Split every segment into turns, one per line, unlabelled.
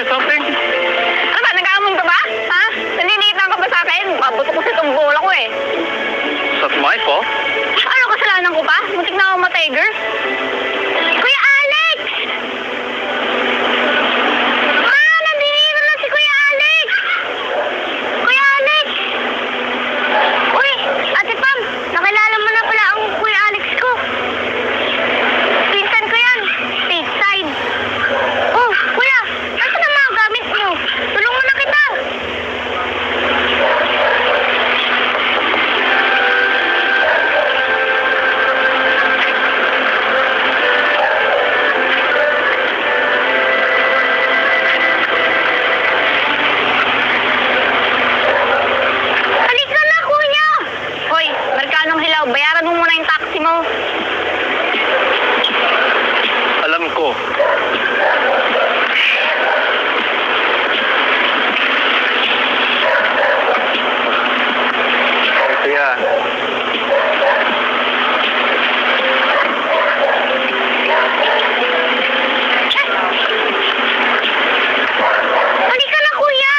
or something?
Ano ba? Nag-aamon ka ba? Ha? Nalilitan ka ba sa akin? Mabuto ko sa itong bola ko eh.
That's my fault.
Ano, kasalanan ko pa? Muntik na ako ma-tiger. Kuya Alex! Nandito na si Kuya Alex! Kuya Alex! Uy, Ate Pam, nakilala mo na pala ang Kuya Alex ko. Pinsan ko yan, stateside. Oh, Kuya, nasa na mga gamit mo? Tulong mo na kita. Halika na, Kuya! Hoy, Merkanong Hilaw, bayaran mo muna yung taxi mo.
Alam ko. Kaya,
Halika na, Kuya!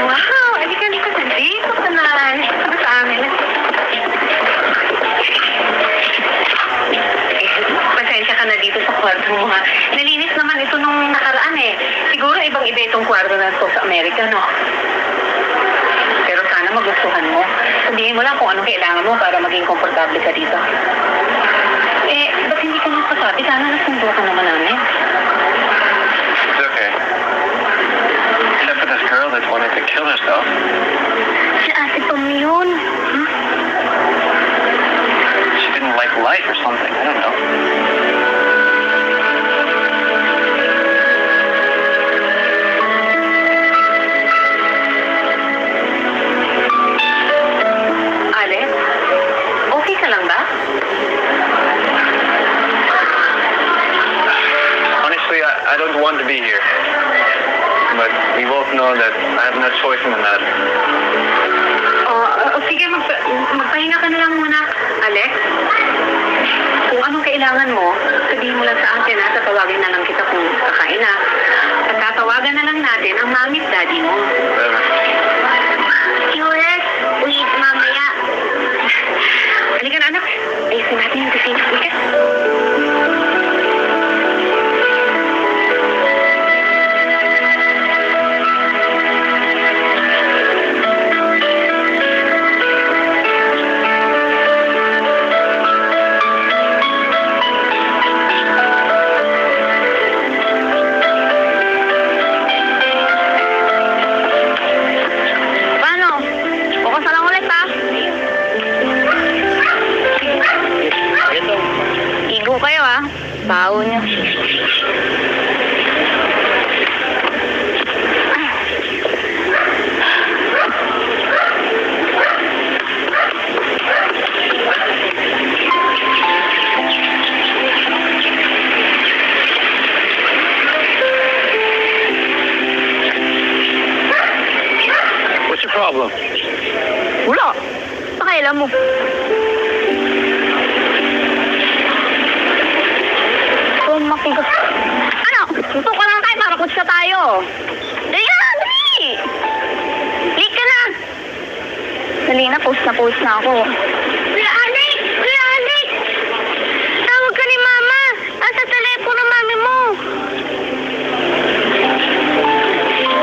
Wow! Halika ka dito ka na. Ano sa amin? Pasensya ka na dito sa kwarto mo, ha? Nalinis naman ito nung nakaraan, eh. Siguro ibang-iba itong kwarto na ito sa Amerika, no? Pero sana magustuhan mo. Sabihin mo lang kung anong kailangan mo para maging komportable ka dito. Ba't hindi ka nagpasabi? Sana nasundo ka naman namin.
it's okay. Except for this girl that wanted to kill herself.
Si Ate Pam yun.
She didn't like life or something. I don't know.
Alex, okay ka lang ba?
Honestly, I don't want to be here. But we both know that I have no choice in the matter.
Sige, magpahinga ka na lang muna, Alex. Kung anong kailangan mo, sabihin mo lang sa akin, ha? Tatawagin na lang kita kung kakain na. At tatawagan na lang natin ang mami at daddy mo.
Whatever.
Jules, wait, mamaya. Halika na, anak. Ayusin natin yung kusina. Halika. Paano? Bukas na lang ulit, ha?
Ito.
Igo kayo, ha? Baho niyo.
What's your problem?
Wala. Pakailan mo. Makigas. Ano? Tutukan lang tayo para kutsa tayo. Dali na, dali! Late ka na! Dali na, post na ako. Kuya Alex! Kuya Alex! Tawag ka ni Mama! Asa telepono ng mami mo?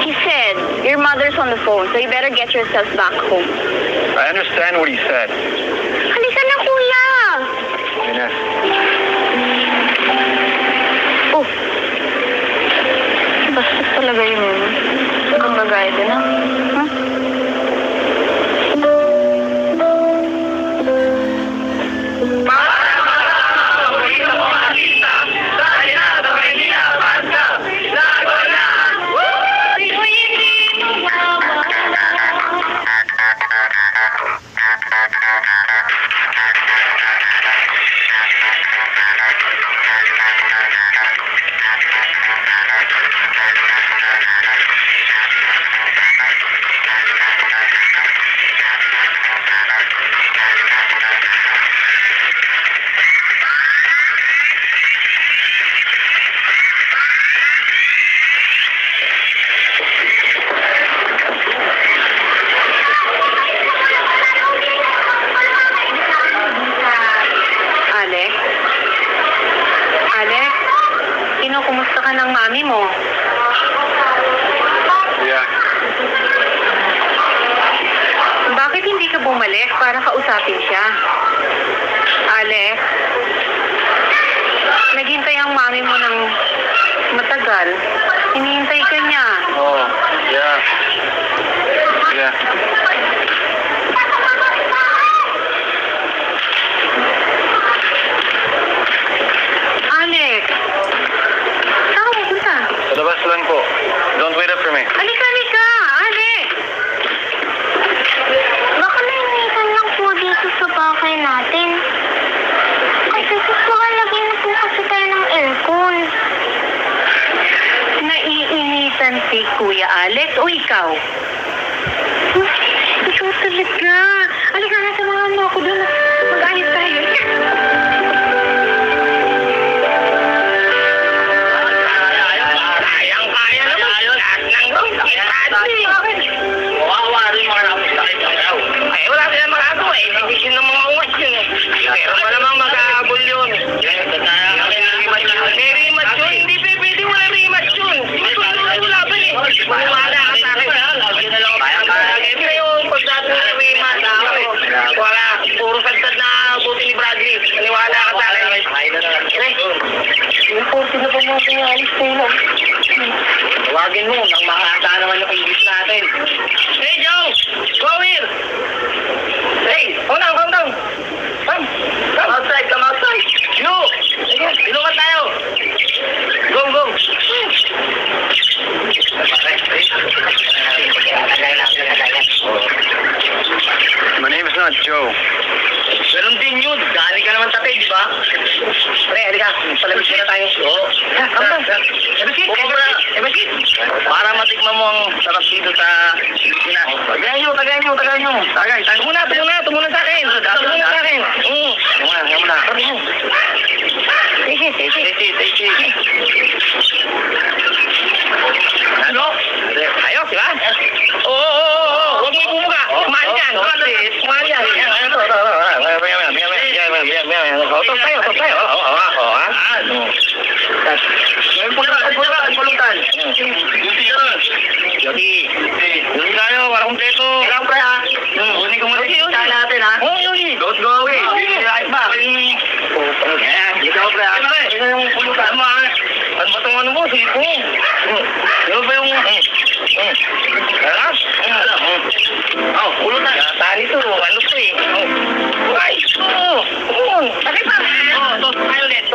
He said, your mother's on the phone, so you better get yourself back home.
I understand what he said.
Halika na, Kuya!
Ines,
Oh! Bastos talaga yun. Ang bagay din, ha? Huh? Alex para kausapin siya. Alex, naghintay ang mami mo ng matagal. Hinihintay ka niya.
Oh, yeah. Yeah.
Alex, saan ka pupunta?
Sa labas lang po. Don't wait up for me.
Halika, halika! Alex!
Baka nainitan lang po dito sa bahay natin. Kasi makalagay na po kasi tayo ng aircon.
Naiinitan si Kuya Alex o ikaw? Ikaw talaga. Halika na, samahan mo ako doon. Mag-ayos tayo.
Kayang-kaya naman. Lahat ng kawawa rin mga nakasakit ng araw. Ay, wala silang magagawa eh. Nagisin ng mga uwas yun eh. Pero pa namang mag-aabol yun. May rematch yun. Hindi pwede wala rematch yun. Tuloy mo laban eh. Maniwala ka sa akin. Siyempre yung pagdating ng rematch, wala. Puro sagtad na buti ni Bradley. Maniwala ka sa akin. Yung porti na pa mga pinyalis tayo. Tawagin mo, nang makakata naman yung English natin. Hey, Joe! Go here! Hey, come down, come down! Come! Come outside, come outside! You! Sige, ilukan tayo! Go, go!
My name is not Joe.
Meron din yun. Galing ka naman tatay, di ba? Pre, halika. Palamig na tayo. Oo. Come down. Ebekit, ebekit. Para matikman mo ang sarap dito sa Pilipinas. Tagay nyo. Tagay. Tumuna sa akin. Tumuna sa akin. Tumuna. Tasty. Ano? Ayos, di ba? Oo. Huwag mo ibumuga. Kumain yan. Kumain yan. Tos tayo. Pulutan. Yogi. Yogi tayo, para kumpleto. Kailangan pre ha. Kunin ko muna yung tayo natin ha. Oo, Yogi. Don't go away. Right back. Dito pre ha. Ito yung pulutan mo ha. Ano ba itong ano mo? Sipo. Ano ba yung... Oh, pulutan. Tani to. Ano to eh. Ay, ito. Sakit pa. Tos tayo ulit.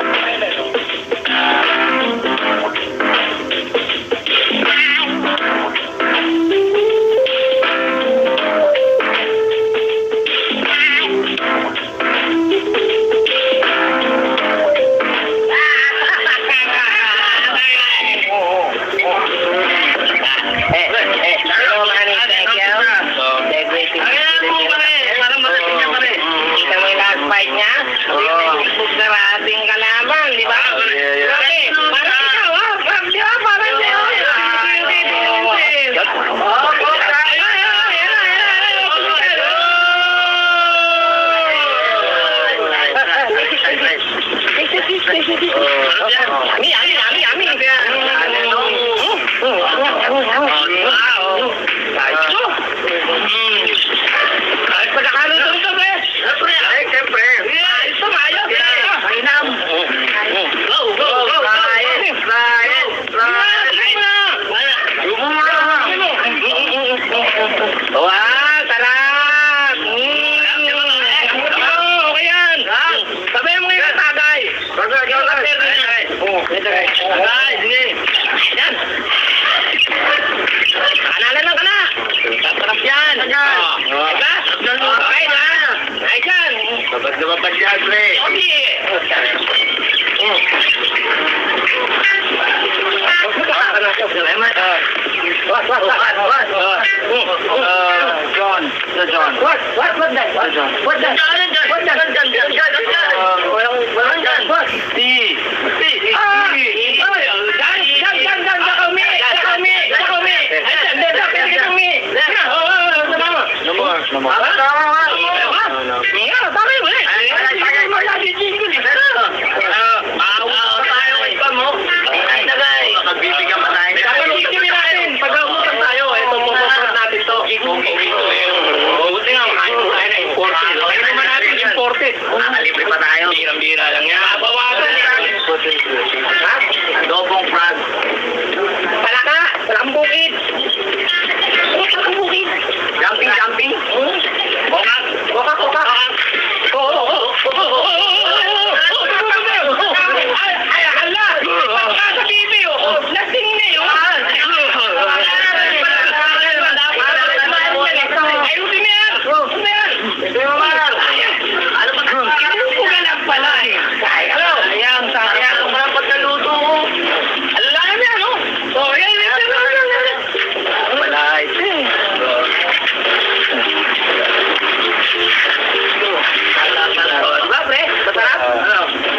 Nakalibre pa tayo. Birang-bira lang yan. Bawasan yan. Ha? Adobong frog. Palaka! Palakang bukid! Palakang bukid! Jumping! Bokak! Ay, hala! Sa bibi, oh! Lasing na yun! Ay, uti na yan! Ano ba? Kinukuga lang pala eh. Sayang. Parang pagkaluto mo. Alam niya, no? Oh, yan. Wala ito eh. Diba, pre? Masarap?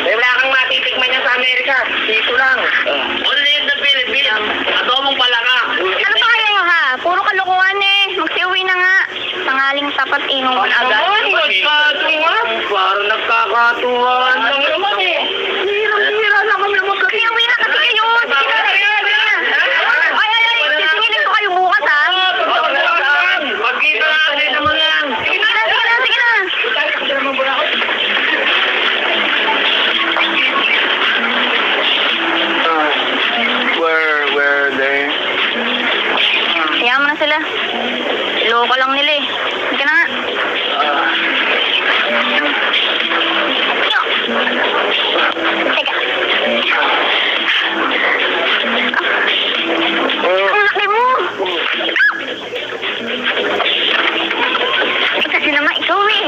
Wala kang matitikman niya sa Amerika. Dito lang. Only in the Philippines. Adobong palaka.
Ano ba kayo ha? Puro kalokohan eh. Magsiuwi na nga. Tangaling tapat inuman agad.
Nagkatuwan. Parang nagkakatuwan. Lang naman eh. Hira na kami magkakita.
Siuwi na kasi kayo. Sige na. Ay. Sisingilin ko kayo bukas ha.
Magkita natin naman yan.
Sige na.
Where are they?
Hayaan mo na sila. Loko lang nila eh. Sige na nga. Teka. Ang laki mo. Kasi naman ikaw eh.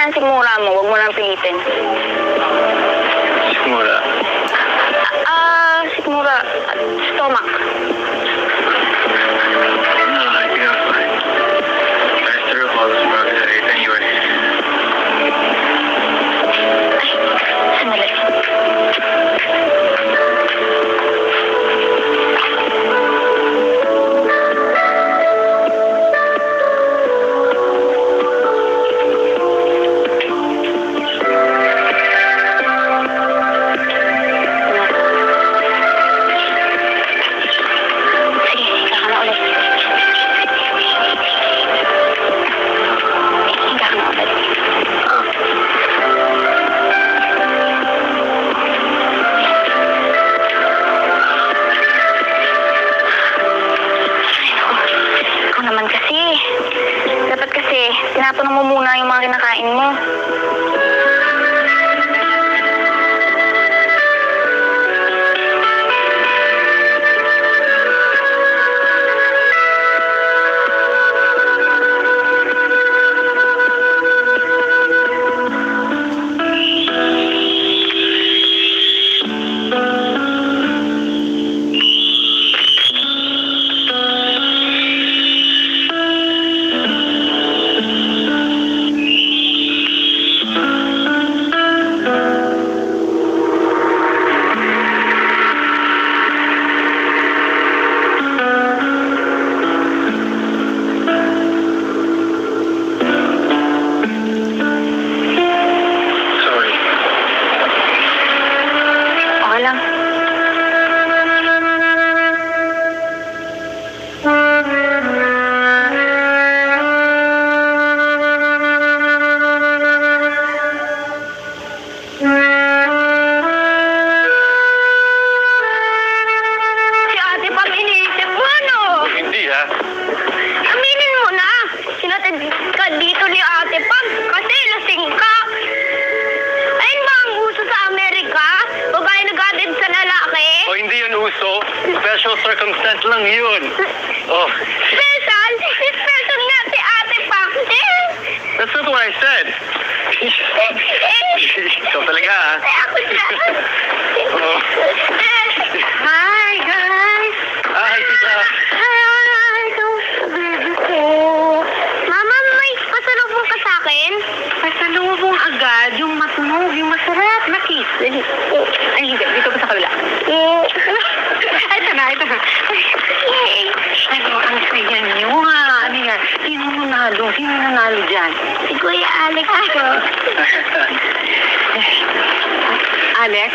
Sigmura mo, wag mo nang pilitin.
Sigmura.
Sigmura, stomach.
No, I think I'm fine. I threw up all the frogs I ate anyway.
Sandali. Tinatanong mo muna yung mga kinakain mo.
special circumstance lang yun. Oh,
Special? Special nga si Ate Paxel.
that's not what I said. Ikaw talaga, ha?
Ako na.
Oh.
Hi, guys!
Hi, tita.
Ay, baby ko. Mama, may pasalubong ka sa akin?
Pasalubong agad, yung matunog, yung masarap na kiss. Ay, hindi. Dito pa sa kabila. Ay, ito na, ito na. Ay, ang saya niyo, ha. Ano yan? Sino nanalo? Sino nanalo dyan?
Si Kuya Alex ko.
Alex?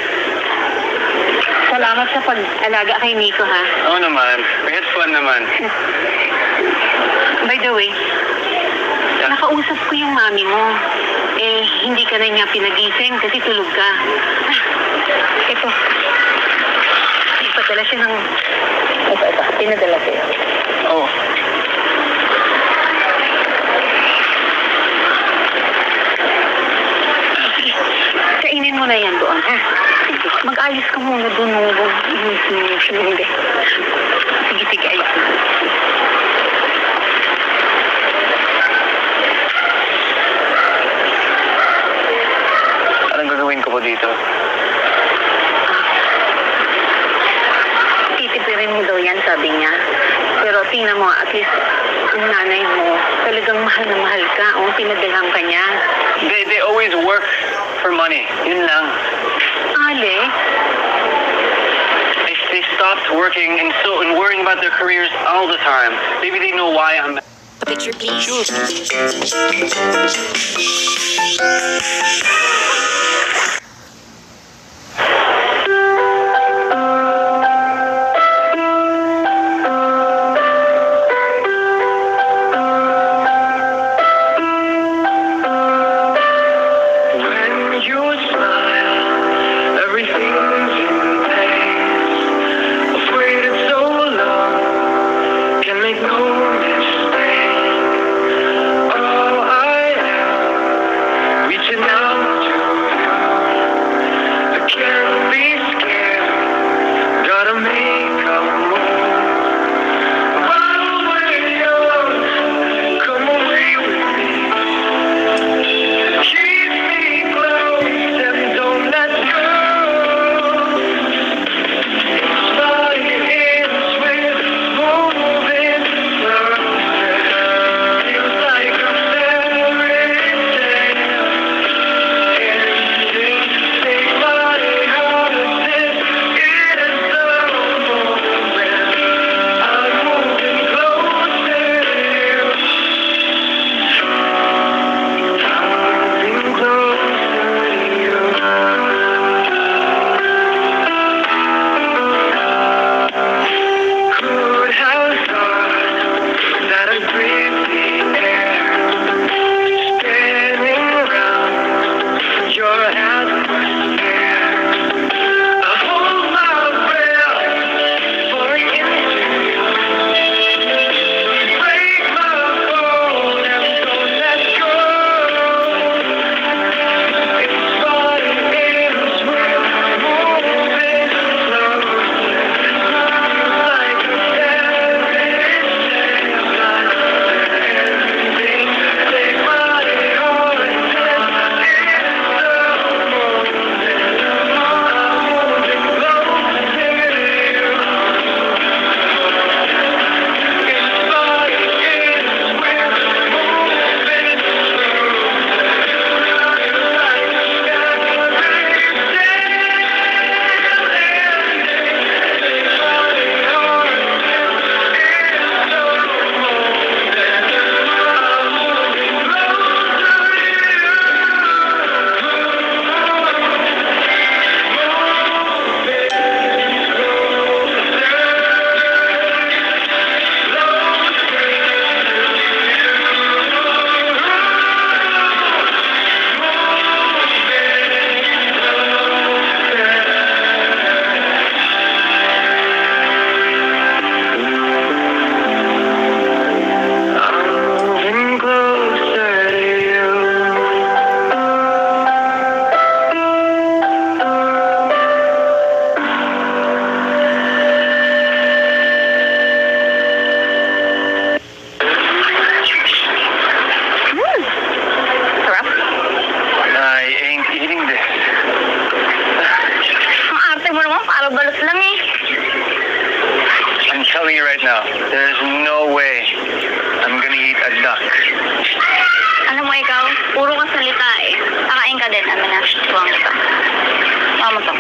Salamat sa pag-alaga kay Nico, ha?
Oo naman. We had fun naman.
By the way, nakausap ko yung mami mo. Eh, hindi ka na niya pinagising kasi tulog ka. Ah, ito. Ipadala siya ng... Ito. Pinadala siya.
Oh.
Kainin mo na yan doon, ha? Sige, mag-ayos ka muna doon. Hindi. Sige, ayos mo.
Anong gagawin ko po dito?
Titipirin mo daw yan, sabi niya. Pero tingnan mo, at least ang nanay mo, talagang mahal na mahal ka. O, pinadalhan ka niya.
They always work for money. Yun lang.
Ale,
They stopped working and worrying about their careers all the time. Maybe they know why I'm...
Picture, please.
When you smile, everything's in place. Afraid it's so long, can make no mistake. All I am, reaching out to right now. There's no way I'm gonna eat a duck.
Alam mo ikaw, puro kang salita eh. Kakain ka din, amin na. Tuwang ka. Tuwang mo to.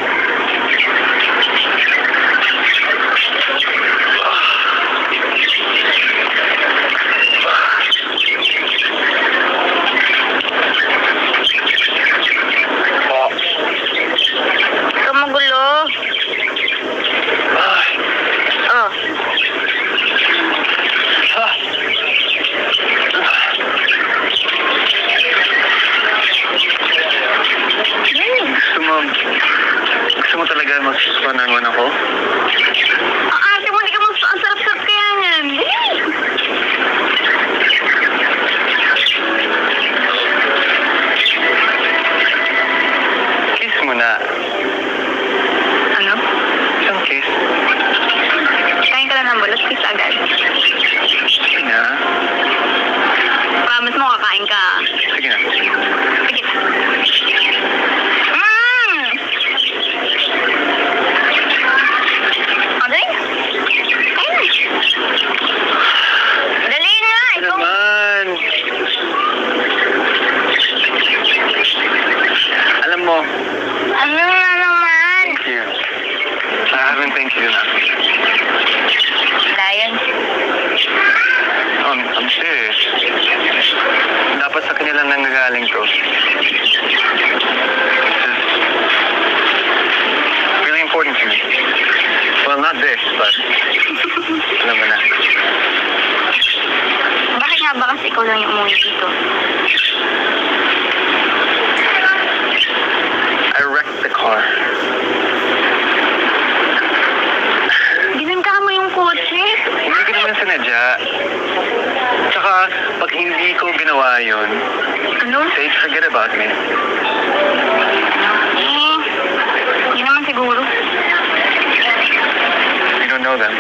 Ikaw magulo. Oh.
Gusto mo talaga mag-one-on-one ako?
Ang arte mo, hindi ka ang sarap-sarap kaya niyan.
Kiss mo na.
Ano?
Isang kiss.
Kain ka lang ng bulas, kiss agad.
Sige na.
Promise mo, kakain ka.
Sige na.
Sige. Aday? Ayun. Dali na, ikaw.
Naman. Alam mo,
Ano na naman?
thank you. I haven't thanked you enough.
Lion.
I'm serious. Dapat sa kanila nanggagaling to. This is really important to me. Well, not this, but alam mo na.
Bakit nga ba kasi ikaw lang yung umuwi dito?
I wrecked the car.
Ginamka mo yung kotse?
Hindi ko naman sinadya. Tsaka, pag hindi ko ginawa yun,
Ano?
they'd forget about me.
Eh, hindi naman siguro.
You don't know them.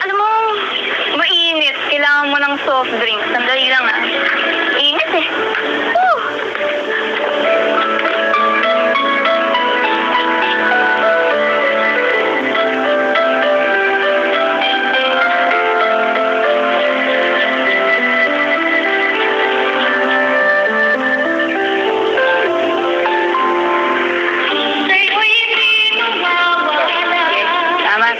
Alam mo, mainit. Kailangan mo ng soft drink. Sandali lang ah. Init eh. Woo! Tama.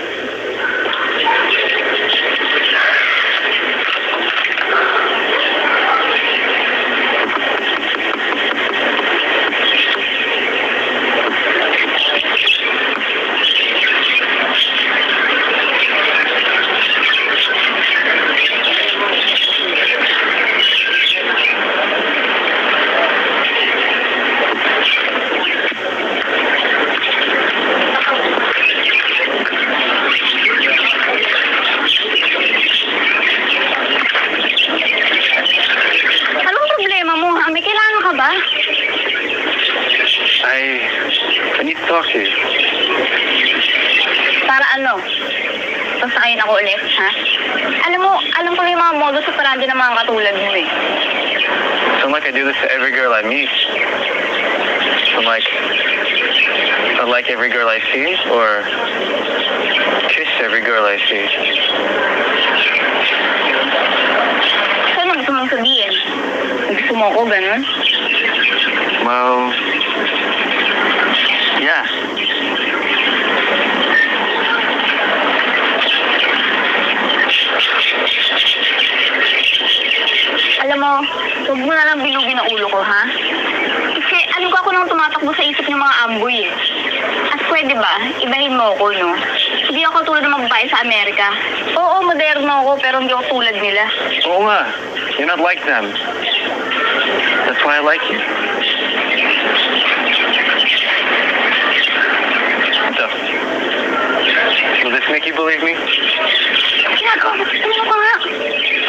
Anong problema mo ha? May kailangan ka ba?
I need to talk to you.
Para ano? Sasakayin ako ulit, ha? Alam ko yung mga modus operandi ng mga katulad mo eh.
So like I do this to every girl I meet. So like every girl I see, or kiss every girl I see.
So ano gusto mong sabihin? Gusto mo ako, ganun?
Well, yeah.
Alam mo, huwag mo na lang bilugin ang ulo ko, ha? Kasi alam ko ako nang tumatakbo sa isip ng mga amboy eh. At pwede ba, ibahin mo ako, no? Hindi ako tulad ng mga babae sa Amerika. Oo, moderno ako, pero hindi ako tulad nila.
Oo nga. You're not like them. That's why I like you. Ito. Nick, you believe me?
Ginagawa mo. Tumulong ka nga.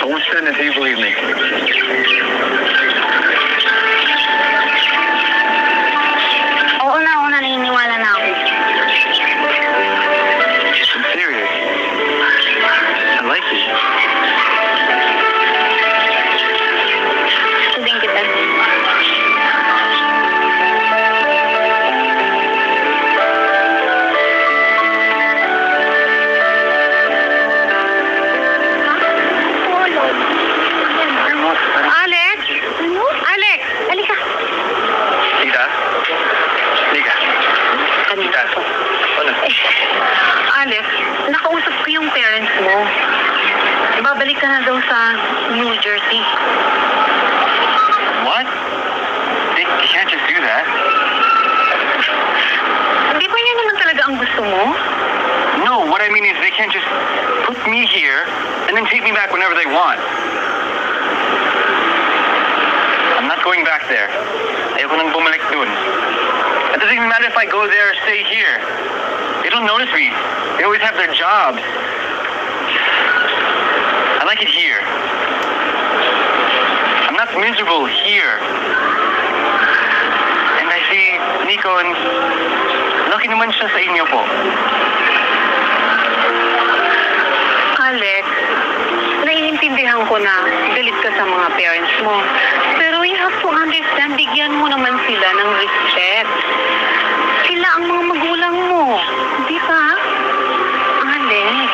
I won't stand until you believe me.
Oo na, naniniwala na ako.
I'm serious. I like you.
Gusto din kita.
Alex?
Ano?
Alex!
Halika.
Tita? Tita? Tita? Ano?
Alex, nakausap ko yung parents mo. Babalik ka na daw sa New Jersey.
What? They can't just do that.
Hindi ba yan naman talaga ang gusto mo?
No, what I mean is they can't just put me here and then take me back whenever they want. I'm not going back there. Ayoko nang bumalik dun. It doesn't even matter if I go there or stay here. They don't notice me. They always have their jobs. I like it here. I'm not miserable here. And I see Nico and lucky naman siya sa inyo po.
Alex, naiintindihan ko na galit ka sa mga parents mo. Pero you have to understand, bigyan mo naman sila ng respect. Sila ang mga magulang mo. Di ba? Alex.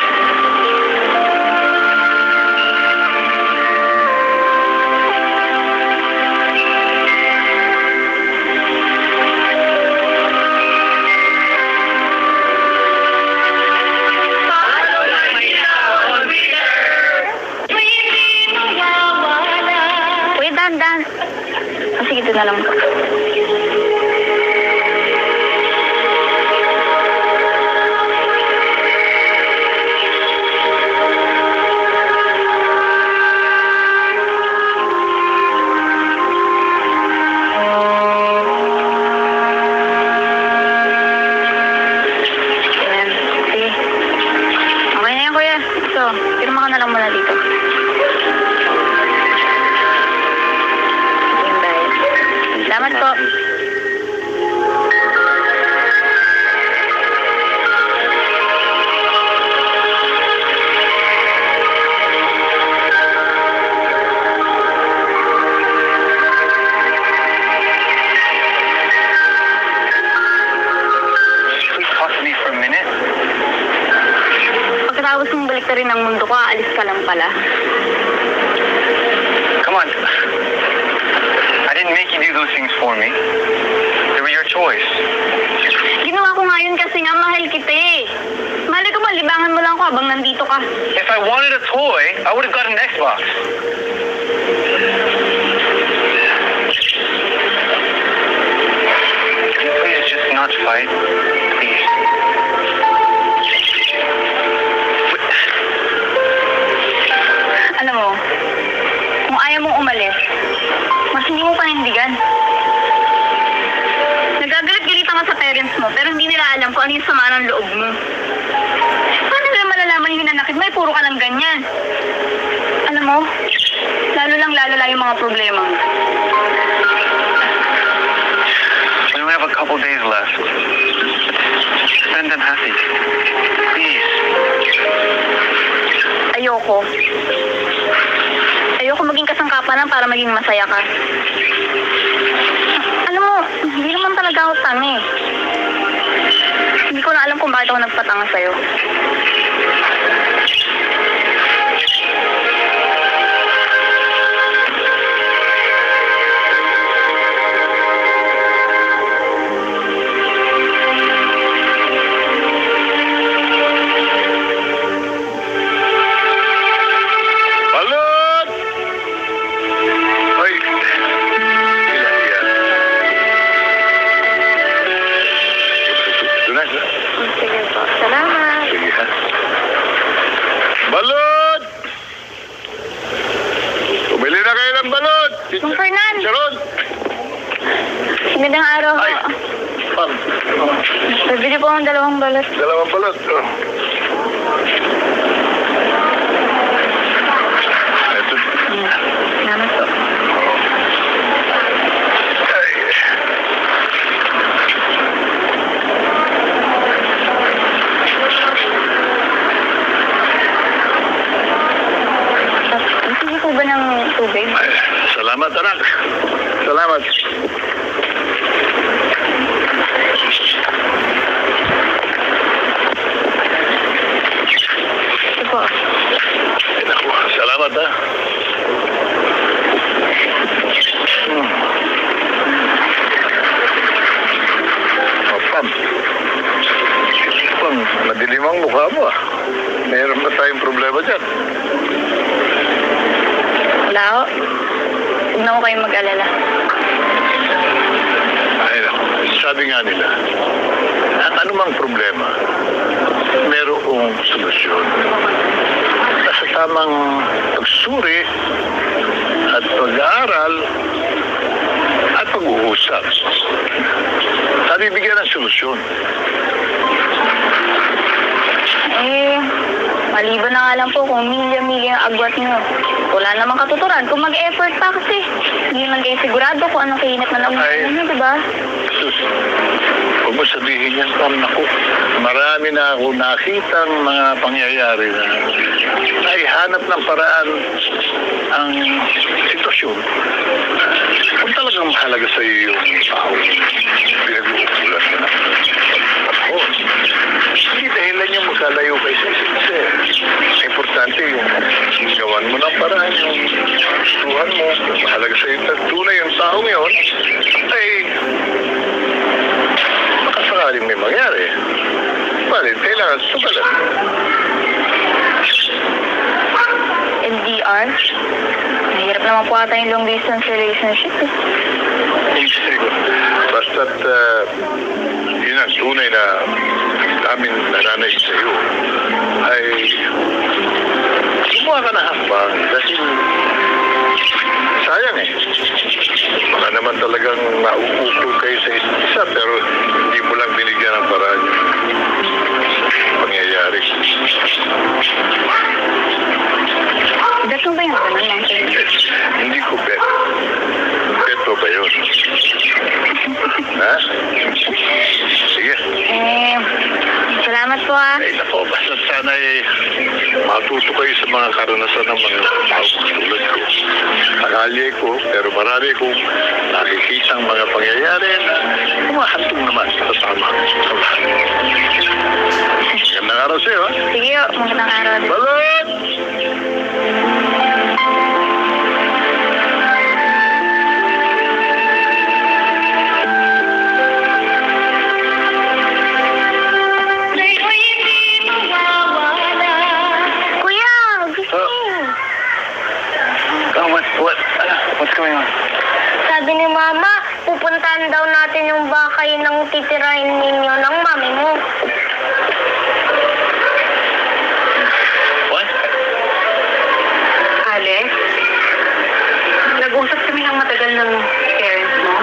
Uy, dahan. Sige, ito na lang. Ayan, sige. Okay na yan, kuya. So, pirma ka na lang muna dito. Yung bayad. Salamat po.
Please talk to me for a minute.
Pagkatapos mong balik rin ng mundo ko, aalis ka lang pala.
Come on. I didn't make you do those things for me. They were your choice.
Ginawa ko nga yun kasi nga mahal kita eh. Mali ko ba, libangan mo lang ako habang nandito ka.
If I wanted a toy, I would have got an Xbox. Can you please just not fight? Please.
Alam mo, kung ayaw mong umalis, mas hindi mo panindigan. Nagagalit-galitan ka sa parents mo, pero hindi nila alam kung ano yung sama ng loob mo. Paano nila malalaman yung hinanakit mo? Puro ka lang ganyan. Alam mo, lalo yung mga problema mo.
We only have a couple days left. Spend them happy. Please.
Ayoko. Ayoko maging kasangkapalan para maging masaya ka. Alam mo, hindi naman talaga ako tanga eh. Hindi ko na alam kung bakit ako nagpatanga sa'yo.
Balot! Hoy. Ilan yan? Ito na.
Sige po. Salamat.
Sige ha. Balot! Bumili na kayo ng balot!
Kung Fernan.
Sharon!
Magandang araw ho.
Ay! Pam!
Bibili po ng 2 balot.
2 balot. Oh.
Ito.
Salamat po.
Ay.
Sige po ba ng tubig?
Ay, salamat, anak. Salamat.
Ito po.
Ay, naku, salamat, ha. Oh, Pam. Pam, madilim ang mukha mo, ah. Meron ba tayong problema dyan?
Wala ho. Huwag na ko kayong mag-alala.
Ay, naku, sabi nga nila, ang anumang problema, merong solusyon. Sa tamang pagsuri at pag-aaral at pag-uusap, bibigyan ng solusyon.
Maliban na nga lang po kung milya-milya ang agwat nyo. Wala namang katuturan. Kung mag-effort pa kasi, hindi man kayo sigurado kung anong kainat na naman nyo, diba?
Sus, huwag mo sabihin yan, Pam. Naku, marami na ako nakitang mga pangyayari na naihanap ng paraan ang sitwasyon. Kung talagang mahalaga sa iyo yung pinag-uulan ka na panahon, hindi dahilan yung magkalayo kayo sa isa't isa. Importante yung gawan mo ng paraan, yung gustuhan mo, yung mahalaga sa iyo. Tunay yung taong yun, ay makasakaling may mangyari. Balit, kailangan sumalat.
LDR? Mahirap naman po ata yung long distance relationship eh.
Basta't yun ang tunay na namin nananay sa iyo ay gumawa ka na hakbang dahil sayang eh. Baka naman talagang mauupog kayo sa isa't isa pero hindi mo lang binigyan ng paraan yung pangyayari.
Bet mo ba yung ganun lang kayo?
Hindi ko bet. Bet mo ba yun? Ha? Sige.
Salamat po ah.
Ay, nako, basta sana matuto kayo sa mga karanasan ng mga tao tulad ko. Akali ko, pero marami kong nakikitang mga pangyayari na humahantong naman sa tama sa lahat. Magandang araw sa'yo, ha?
Sige, magandang araw.
Balot!
Kuya, gusto
What's going on?
Sabi ni Mama, pupuntahan daw natin yung bakay ng titirahin ninyo ng mami mo.
What?
Alex, nag-usap kami ng matagal ng parents mo.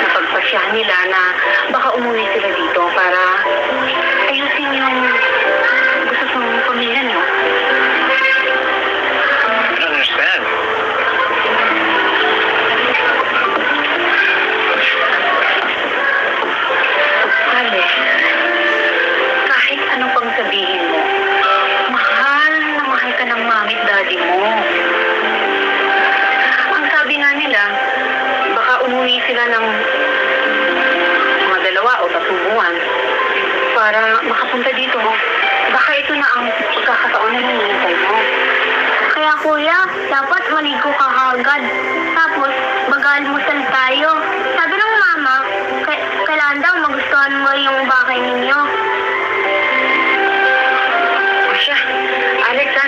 Napagpasyahan nila na baka umuwi sila dito para ayusin yung gusto sa pamilya niyo.
I don't understand.
Alex, kahit anong pang sabihin mo, mahal na mahal ka ng mami at daddy mo. Ang sabi nga nila, baka umuwi sila ng mga 2 o 3 buwan para makapunta dito. Baka ito na ang pagkakataon na hinihintay mo.
Kaya kuya, dapat maligo ka agad. Tapos, mag-almusal tayo. Sabi ng Mama, kailangan daw magustuhan mo yung bakay ninyo.
O siya, Alex ha,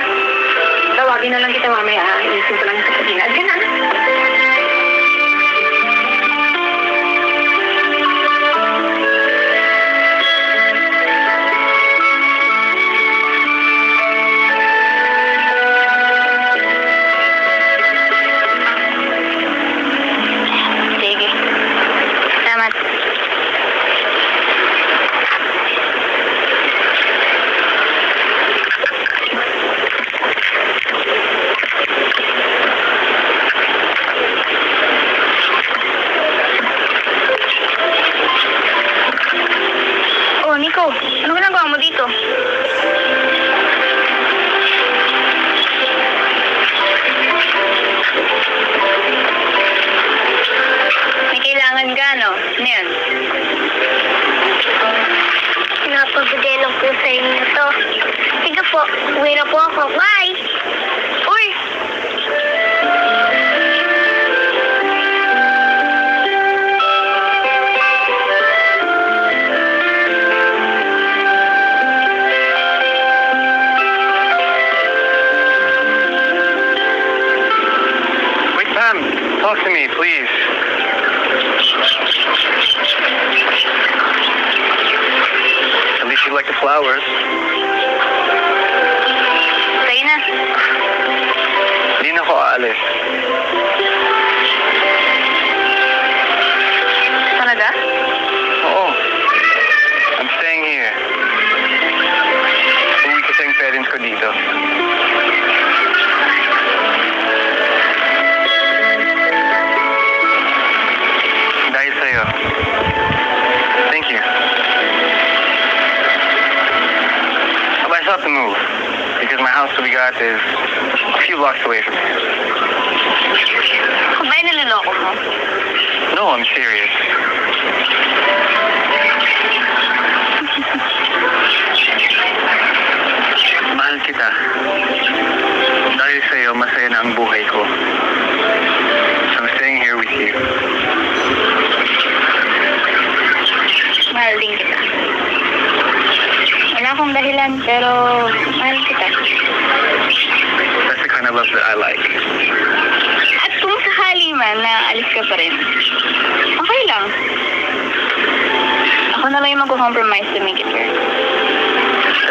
tawagin na lang kita mamaya ha. Iisip ko lang sa kusina. Diyan na.
Sige. Salamat. ano ginagawa mo dito? May kailangan ka, no? Ano yan?
Napabigay lang po sa inyo to. Sige po, uwi na po ako. Bye!
Uy!
Wait, Pam, talk to me, please. At least you like the flowers.
Tayo na.
Hindi na ako aalis.
Talaga?
Oo. I'm staying here. Uwi kasi yung parents ko dito. Dahil sa'yo. Thank you. I still have to move because my house to be got is a few blocks away from here.
Kung ba niloloko mo?
No, I'm serious. Mahal kita. Dahil sa'yo, masaya na ang buhay ko. So I'm staying here with you.
Mahal din kita. Wala akong dahilan, pero mahal kita.
That's the kind of love that I like.
At kung sakali man na alis ka pa rin, okay lang. Ako na lang yung mag-compromise to make it work.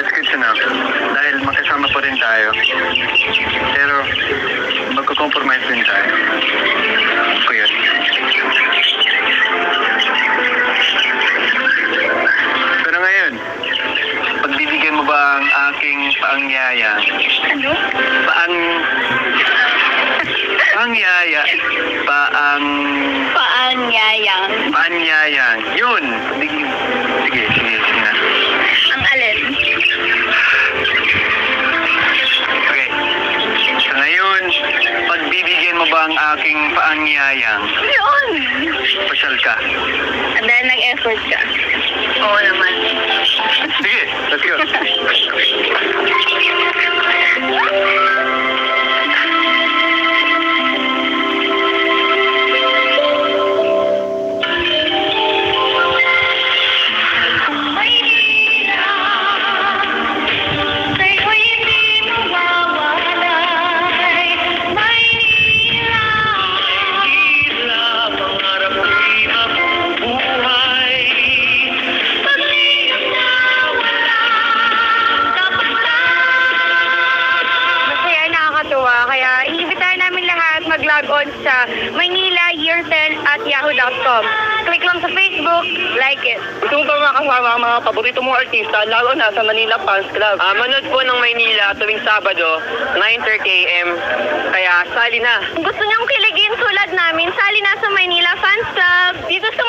That's good to know. Dahil magkasama pa rin tayo. Pero magko-compromise din tayo. So yun. Pero ngayon, pagbibigyan mo ba ang aking paangyaya?
Ano?
Paangyaya.
Paanyayang.
Paanyayang. Yun. Sige na.
Ang alin?
Okay. So ngayon, pagbibigyan mo ba ang aking paanyayang?
Yun!
Pasyal ka.
At dahil nag-effort ka. Oo naman.
Sige, let's go.
Masaya, nakakatuwa. Kaya iimbitahan namin lahat mag-log on sa manila year10@yahoo.com. Click lang sa Facebook, like it.
Gusto mo ba makasama ang mga paborito mong artista, lalo na sa Manila Fans Club? Manood po ng Maynila tuwing Sabado, 9:30 a.m. Kaya sali na!
Kung gusto niyong kiligin tulad namin, sali na sa Manila Fans Club. Dito sa